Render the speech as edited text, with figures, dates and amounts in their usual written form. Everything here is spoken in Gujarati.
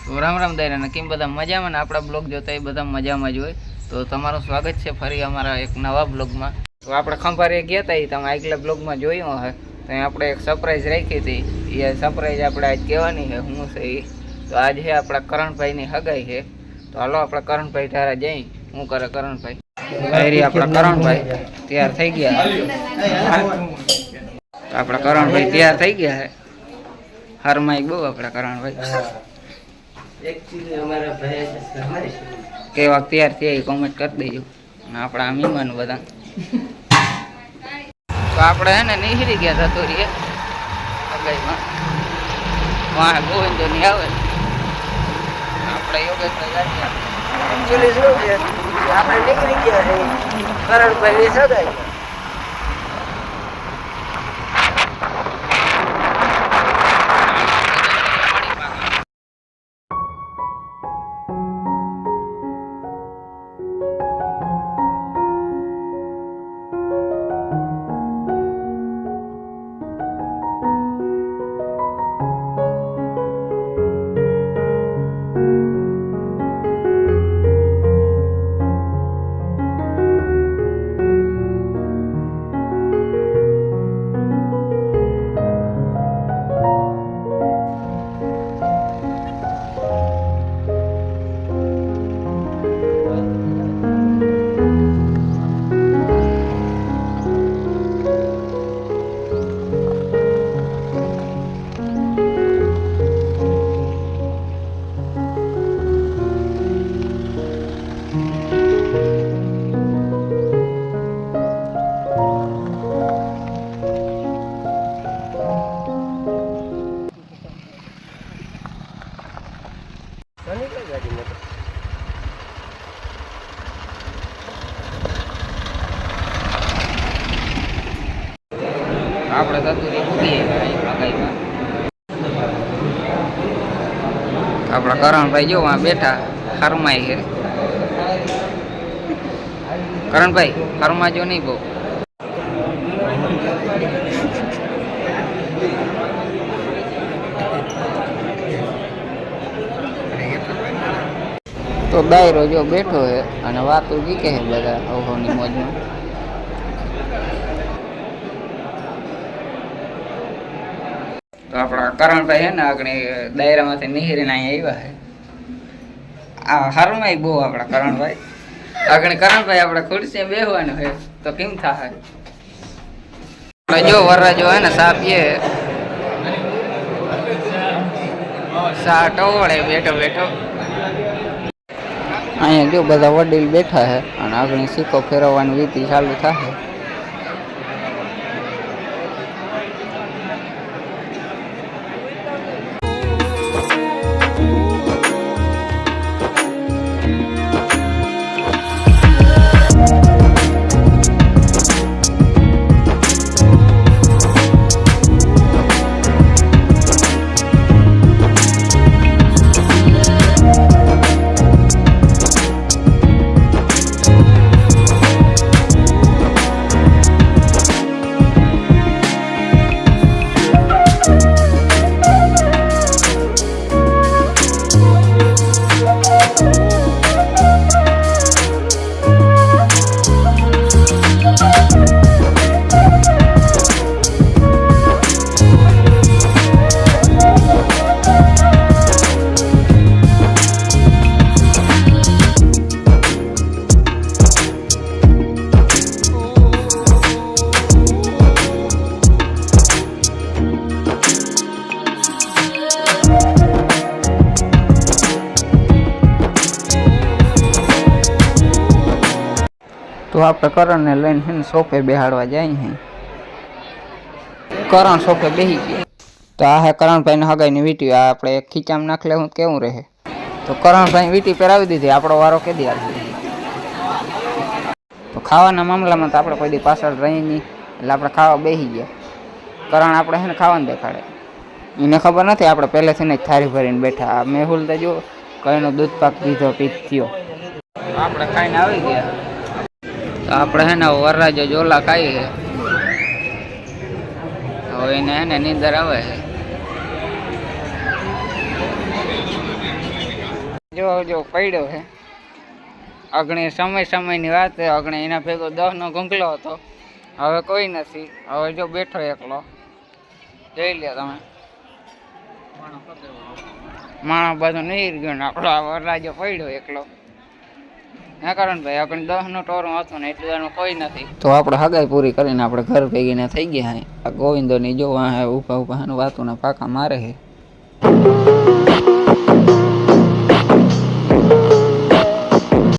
તો રામ રામ દાયરા કેમ બધા મજામાં ને આપણા બ્લોગ જોતા એ બધા મજામાં જ હોય. તો તમારું સ્વાગત છે ફરી અમારા એક નવા બ્લોગમાં. તો આપણે ખંભારે ગયા હતા એ તમે આગલા બ્લોગમાં જોયું હશે. તો આપણે એક સરપ્રાઈઝ રાખી હતી. એ સરપ્રાઈઝ આપણે આજ કહેવાની છે શું છે એ. તો આજ છે આપણા કરણભાઈની હગાઈ છે. તો હાલો આપણે કરણભાઈ તારા જઈ શું કરે કરણભાઈ. આપણા કરણભાઈ તૈયાર થઈ ગયા. તો આપણા કરણભાઈ તૈયાર થઈ ગયા છે. હરમાઈ બહુ આપણા કરણભાઈ કેવા તૈયાર થયા એ કોમેન્ટ કરી દેજો. અને આપણા મહેમાન બધા તો આપણે હે ને નીકળી ગયા ધતુરીએ હગાઈમાં. વાહ ગોવિંદો ની આવે આપણે યોગેશભાઈ એકચ્યુઅલી શું છે આપણે નીકળી ગયા છે કરણભાઈ સગાઈ. આપણે ધતુરી મૂકીએ આપણા કરણભાઈ જો આ બેઠા હરમાઈ છે. કરણભાઈ હરમાજો નહીં બહુ. તો દાયરો જો બેઠો છે અને વાતો જીકે છે બધા અવની મોજમાં. તો આપણા કરણભાઈ છે ને આગળ દાયરામાંથી નીકળીને અહીંયા આવ્યા છે. આ હારમાંય બહુ આપણા કરણભાઈ આગળ કરણભાઈ આપણે ખુરશી બેસવાનું છે તો કેમ થાય. જો વરરાજો હે ને સા પીએ સા ટોળે બેઠો બેઠો. અહીંયા જો બધા વડીલ બેઠા છે અને આગળ સિક્કો ફેરવવાની વિધિ ચાલુ થાય. તો આપણે કરણને લઈને છે ને સોફે બેહાડવા જાય છે. કરણ સોફે બેસી ગયા. તો આ હે કરણભાઈને હગાઈની વીટી. આ આપણે ખીચામાં નાખ લેવું કેવું રહે. તો કરણભાઈ વીટી પહેરાવી દીધી. આપણો વારો કેદી આવી. તો ખાવાના મામલામાં તો આપણે કોઈ દી પાછળ રહી નહીં એટલે આપણે ખાવા બેસી ગયા. કરણ આપણે છે ને ખાવાનું દેખાડે. એને ખબર નથી આપણે પહેલેથી ને જ થાળી ભરીને બેઠા. આ મેહુલ તો જો કઈનો દૂધ પાક પીધો પીત થયો. આપણે ખાઈને આવી ગયા. તો આપણે હે ને વરરાજો જોલા ખાઈ છે. હવે એને હે ને નીંદર આવે છે. જો પડ્યો છે અગણે સમયની વાત છે. અગણે એના ભેગો 10નો ગંગલો હતો, હવે કોઈ નથી. હવે જો બેઠો એકલો, જોઈ લે તમે. માણસ બધું નહીં ગયો ને આપણો આ વરરાજો પડ્યો એકલો. ના કારણ ભાઈ આપણે 10નો ટોરું હતું ને એટલું એનું કોઈ નથી. તો આપણે હગાઈ પૂરી કરીને આપણે ઘર ભેગીને થઈ ગયા. આ ગોવિંદોની જો ઊભા વાતું ને પાકા મારે છે.